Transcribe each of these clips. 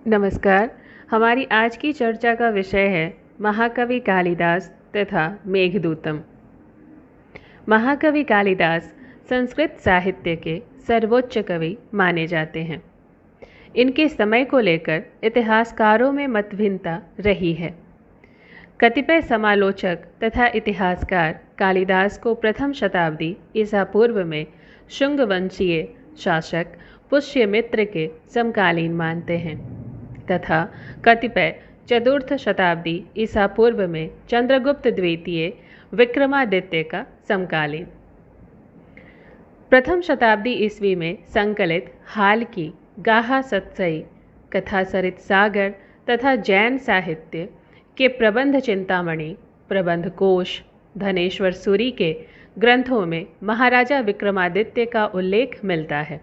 नमस्कार। हमारी आज की चर्चा का विषय है महाकवि कालिदास तथा मेघदूतम। महाकवि कालिदास संस्कृत साहित्य के सर्वोच्च कवि माने जाते हैं। इनके समय को लेकर इतिहासकारों में मतभिन्नता रही है। कतिपय समालोचक तथा इतिहासकार कालिदास को प्रथम शताब्दी ईसा पूर्व में शुंग वंशीय शासक पुष्यमित्र के समकालीन मानते हैं तथा कतिपय चतुर्थ शताब्दी ईसा पूर्व में चंद्रगुप्त द्वितीय विक्रमादित्य का समकालीन। प्रथम शताब्दी ईस्वी में संकलित हाल की गाहा सत्सई, कथासरित सागर तथा जैन साहित्य के प्रबंध चिंतामणि, प्रबंध कोश, धनेश्वर सूरी के ग्रंथों में महाराजा विक्रमादित्य का उल्लेख मिलता है।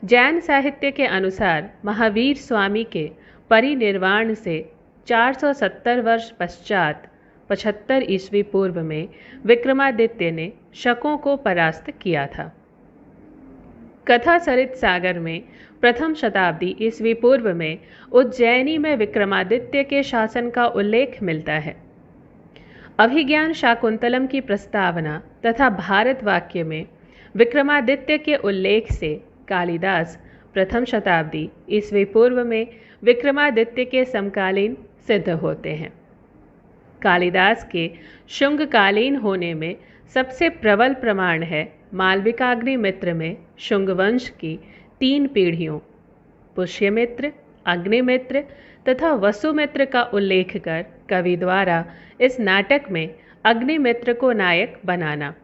जैन साहित्य के अनुसार महावीर स्वामी के परिनिर्वाण से 470 वर्ष पश्चात 75 ईस्वी पूर्व में विक्रमादित्य ने शकों को परास्त किया था। कथासरित सागर में प्रथम शताब्दी ईस्वी पूर्व में उज्जैनी में विक्रमादित्य के शासन का उल्लेख मिलता है। अभिज्ञान शाकुंतलम की प्रस्तावना तथा भारत वाक्य में विक्रमादित्य के उल्लेख से कालिदास प्रथम शताब्दी ईस्वी पूर्व में विक्रमादित्य के समकालीन सिद्ध होते हैं। कालिदास के शुंगकालीन होने में सबसे प्रबल प्रमाण है मालविकाग्निमित्र में शुंग वंश की 3 पीढ़ियों पुष्यमित्र, अग्निमित्र तथा वसुमित्र का उल्लेख कर कवि द्वारा इस नाटक में अग्निमित्र को नायक बनाना।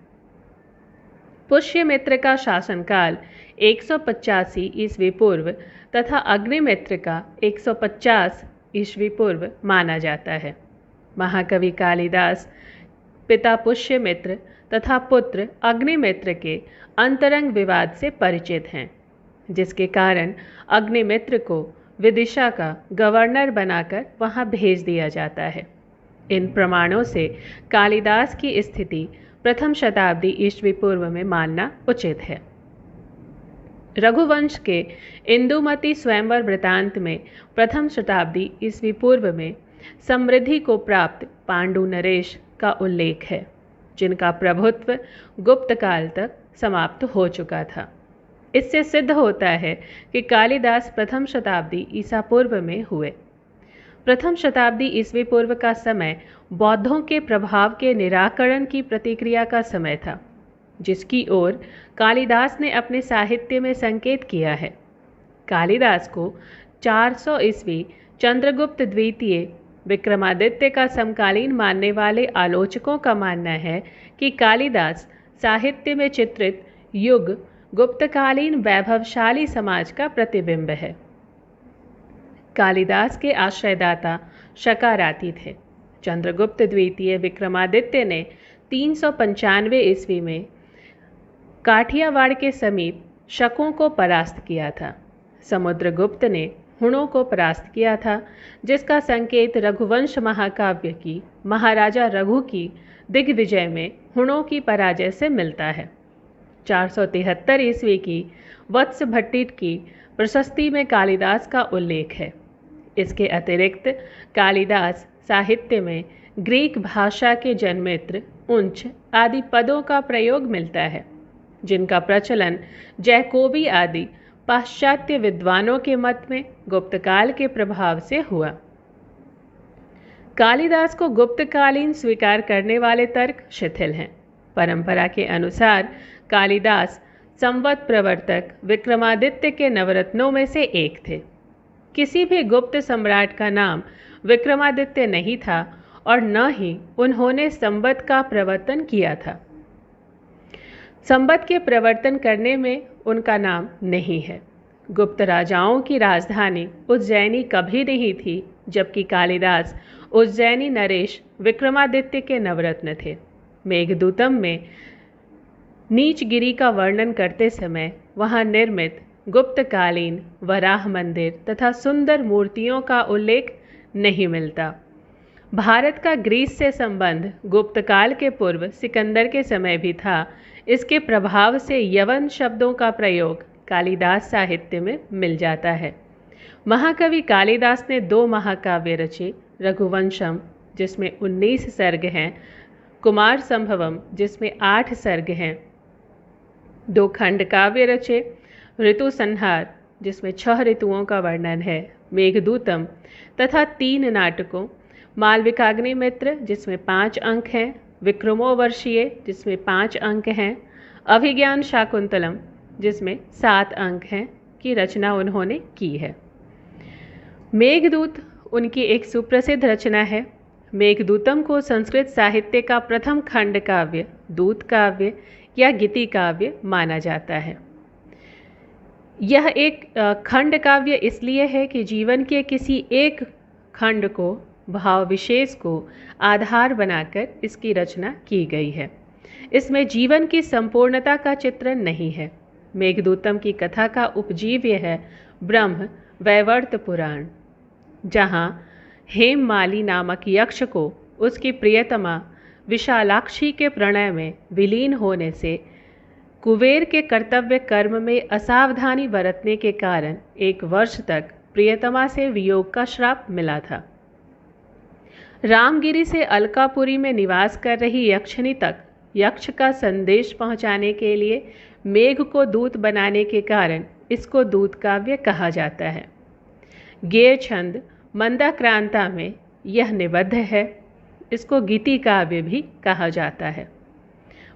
पुष्यमित्र का शासनकाल 185 ईस्वी पूर्व तथा अग्निमित्र का 150 ईस्वी पूर्व माना जाता है। महाकवि कालिदास पिता पुष्यमित्र तथा पुत्र अग्निमित्र के अंतरंग विवाद से परिचित हैं, जिसके कारण अग्निमित्र को विदिशा का गवर्नर बनाकर वहां भेज दिया जाता है। इन प्रमाणों से कालिदास की स्थिति प्रथम शताब्दी ईस्वी पूर्व में मानना उचित है। रघुवंश के इंदुमती स्वयंवर वृतांत में प्रथम शताब्दी ईस्वी पूर्व में समृद्धि को प्राप्त पांडु नरेश का उल्लेख है, जिनका प्रभुत्व गुप्त काल तक समाप्त हो चुका था। इससे सिद्ध होता है कि कालिदास प्रथम शताब्दी ईसा पूर्व में हुए। प्रथम शताब्दी ईस्वी पूर्व का समय बौद्धों के प्रभाव के निराकरण की प्रतिक्रिया का समय था, जिसकी ओर कालिदास ने अपने साहित्य में संकेत किया है। कालिदास को 400 ईस्वी चंद्रगुप्त द्वितीय विक्रमादित्य का समकालीन मानने वाले आलोचकों का मानना है कि कालिदास साहित्य में चित्रित युग गुप्तकालीन वैभवशाली समाज का प्रतिबिंब है। कालिदास के आश्रयदाता शकाराती थे। चंद्रगुप्त द्वितीय विक्रमादित्य ने 395 ईस्वी में काठियावाड़ के समीप शकों को परास्त किया था। समुद्रगुप्त ने हुणों को परास्त किया था, जिसका संकेत रघुवंश महाकाव्य की महाराजा रघु की दिग्विजय में हुणों की पराजय से मिलता है। 473 ईस्वी की वत्स भट्टिट की प्रशस्ति में कालिदास का उल्लेख है। इसके अतिरिक्त कालिदास साहित्य में ग्रीक भाषा के जन्मित्र, उंच आदि पदों का प्रयोग मिलता है, जिनका प्रचलन जैकोबी आदि पाश्चात्य विद्वानों के मत में गुप्तकाल के प्रभाव से हुआ। कालिदास को गुप्तकालीन स्वीकार करने वाले तर्क शिथिल हैं। परंपरा के अनुसार कालिदास संवत प्रवर्तक विक्रमादित्य के नवरत्नों में से एक थे। किसी भी गुप्त सम्राट का नाम विक्रमादित्य नहीं था और न ही उन्होंने संवत का प्रवर्तन किया था। संवत के प्रवर्तन करने में उनका नाम नहीं है। गुप्त राजाओं की राजधानी उज्जैनी कभी नहीं थी, जबकि कालिदास उज्जैनी नरेश विक्रमादित्य के नवरत्न थे। मेघदूतम में नीचगिरी का वर्णन करते समय वहां निर्मित गुप्तकालीन वराह मंदिर तथा सुंदर मूर्तियों का उल्लेख नहीं मिलता। भारत का ग्रीस से संबंध गुप्तकाल के पूर्व सिकंदर के समय भी था। इसके प्रभाव से यवन शब्दों का प्रयोग कालिदास साहित्य में मिल जाता है। महाकवि कालिदास ने 2 महाकाव्य रचे, रघुवंशम जिसमें 19 सर्ग हैं, कुमार संभवम जिसमें 8 सर्ग हैं, 2 खंड काव्य रचे, ऋतु संहार जिसमें 6 ऋतुओं का वर्णन है, मेघदूतम तथा 3 नाटकों, मालविकाग्निमित्र जिसमें 5 अंक हैं, विक्रमोर्वशीय जिसमें 5 अंक हैं, अभिज्ञान शाकुंतलम जिसमें 7 अंक हैं की रचना उन्होंने की है। मेघदूत उनकी एक सुप्रसिद्ध रचना है। मेघदूतम को संस्कृत साहित्य का प्रथम खंड काव्य, दूत काव्य या गीति काव्य माना जाता है। यह एक खंड काव्य इसलिए है कि जीवन के किसी एक खंड को, भाव विशेष को आधार बनाकर इसकी रचना की गई है। इसमें जीवन की संपूर्णता का चित्रण नहीं है। मेघदूतम की कथा का उपजीव्य है ब्रह्म वैवर्त पुराण, जहाँ हेममाली नामक यक्ष को उसकी प्रियतमा विशालाक्षी के प्रणय में विलीन होने से कुबेर के कर्तव्य कर्म में असावधानी बरतने के कारण 1 वर्ष तक प्रियतमा से वियोग का श्राप मिला था। रामगिरी से अलकापुरी में निवास कर रही यक्षिणी तक यक्ष का संदेश पहुंचाने के लिए मेघ को दूत बनाने के कारण इसको दूत काव्य कहा जाता है। गेय छंद मंदाक्रांता में यह निबद्ध है। इसको गीति काव्य भी कहा जाता है।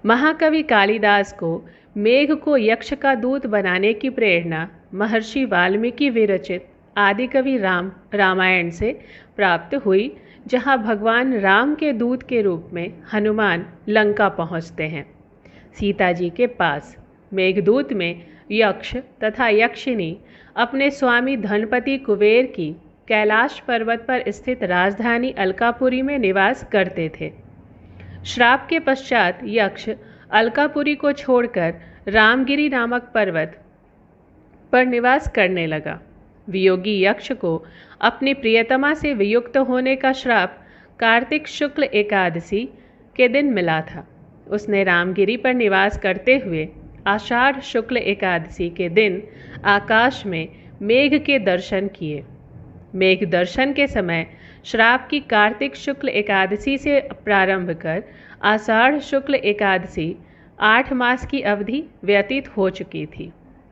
महाकवि कालिदास को मेघ को यक्ष का दूत बनाने की प्रेरणा महर्षि वाल्मीकि विरचित आदिकवि रामायण से प्राप्त हुई, जहाँ भगवान राम के दूत के रूप में हनुमान लंका पहुँचते हैं सीता जी के पास। मेघदूत में यक्ष तथा यक्षिणी अपने स्वामी धनपति कुबेर की कैलाश पर्वत पर स्थित राजधानी अलकापुरी में निवास करते थे। श्राप के पश्चात यक्ष अलकापुरी को छोड़कर रामगिरी नामक पर्वत पर निवास करने लगा। वियोगी यक्ष को अपनी प्रियतमा से वियुक्त होने का श्राप कार्तिक शुक्ल एकादशी के दिन मिला था। उसने रामगिरी पर निवास करते हुए आषाढ़ शुक्ल एकादशी के दिन आकाश में मेघ के दर्शन किए। मेघ दर्शन के समय श्राप की कार्तिक शुक्ल एकादशी से प्रारंभ कर आषाढ़ शुक्ल एकादशी 8 मास की अवधि व्यतीत हो चुकी थी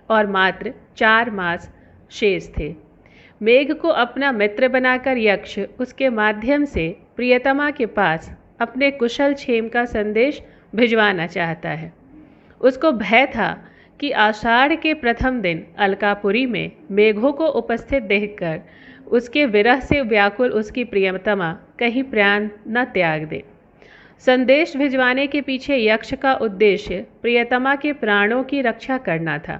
और मात्र 4 मास शेष थे। मेघ को अपना मित्र बनाकर यक्ष उसके माध्यम से प्रियतमा के पास अपने कुशल क्षेम का संदेश भिजवाना चाहता है। उसको भय था कि आषाढ़ के प्रथम दिन अलकापुरी में मेघों को उपस्थित देखकर उसके विरह से व्याकुल उसकी प्रियतमा कहीं प्राण न त्याग दे। संदेश भिजवाने के पीछे यक्ष का उद्देश्य प्रियतमा के प्राणों की रक्षा करना था।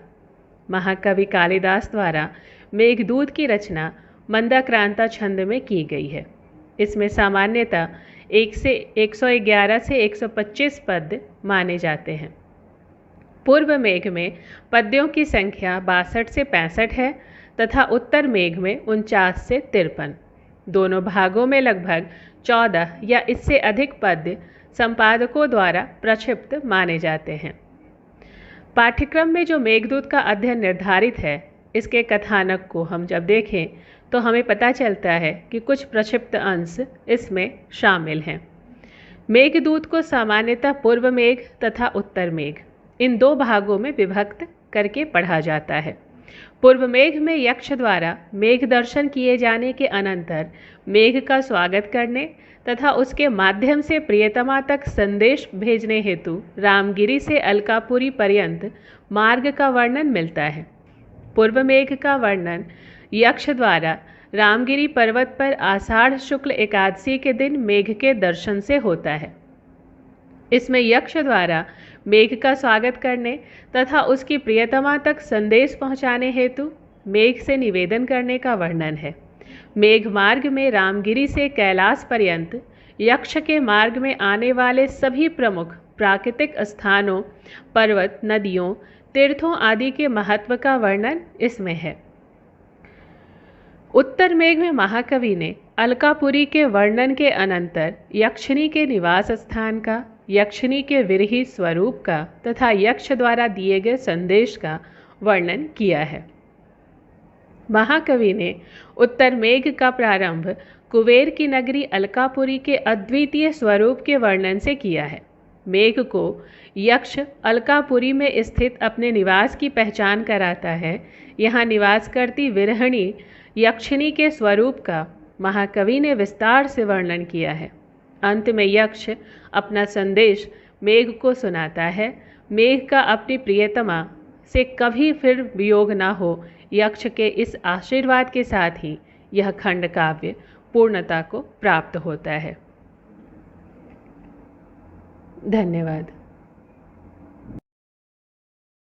महाकवि कालिदास द्वारा मेघदूत की रचना मंदाक्रांता छंद में की गई है। इसमें सामान्यतः 111 से 125 पद्य माने जाते हैं। पूर्व मेघ में पद्यों की संख्या 62 से 65 है तथा उत्तर मेघ में 49 से 53। दोनों भागों में लगभग 14 या इससे अधिक पद्य संपादकों द्वारा प्रक्षिप्त माने जाते हैं। पाठ्यक्रम में जो मेघदूत का अध्ययन निर्धारित है, इसके कथानक को हम जब देखें तो हमें पता चलता है कि कुछ प्रक्षिप्त अंश इसमें शामिल हैं। मेघदूत को सामान्यतः पूर्व मेघ तथा उत्तर मेघ इन 2 भागों में विभक्त करके पढ़ा जाता है। पूर्व मेघ में यक्ष द्वारा मेघ दर्शन किए जाने के अनंतर मेघ का स्वागत करने तथा उसके माध्यम से प्रियतमा तक संदेश भेजने हेतु रामगिरी से अलकापुरी पर्यंत मार्ग का वर्णन मिलता है। पूर्व मेघ का वर्णन यक्ष द्वारा रामगिरी पर्वत पर आषाढ़ शुक्ल एकादशी के दिन मेघ के दर्शन से होता है। इसमें यक्ष द्वारा मेघ का स्वागत करने तथा उसकी प्रियतमा तक संदेश पहुंचाने हेतु मेघ से निवेदन करने का वर्णन है। मेघ मार्ग में रामगिरी से कैलाश पर्यंत यक्ष के मार्ग में आने वाले सभी प्रमुख प्राकृतिक स्थानों, पर्वत, नदियों, तीर्थों आदि के महत्व का वर्णन इसमें है। उत्तर मेघ में महाकवि ने अलकापुरी के वर्णन के अनंतर यक्षिणी के निवास स्थान का, यक्षिणी के विरही स्वरूप का तथा यक्ष द्वारा दिए गए संदेश का वर्णन किया है। महाकवि ने उत्तर मेघ का प्रारंभ कुबेर की नगरी अलकापुरी के अद्वितीय स्वरूप के वर्णन से किया है। मेघ को यक्ष अलकापुरी में स्थित अपने निवास की पहचान कराता है। यहाँ निवास करती विरहणी यक्षिणी के स्वरूप का महाकवि ने विस्तार से वर्णन किया है। अंत में यक्ष अपना संदेश मेघ को सुनाता है। मेघ का अपनी प्रियतमा से कभी फिर वियोग ना हो, यक्ष के इस आशीर्वाद के साथ ही यह खंड काव्य पूर्णता को प्राप्त होता है। धन्यवाद।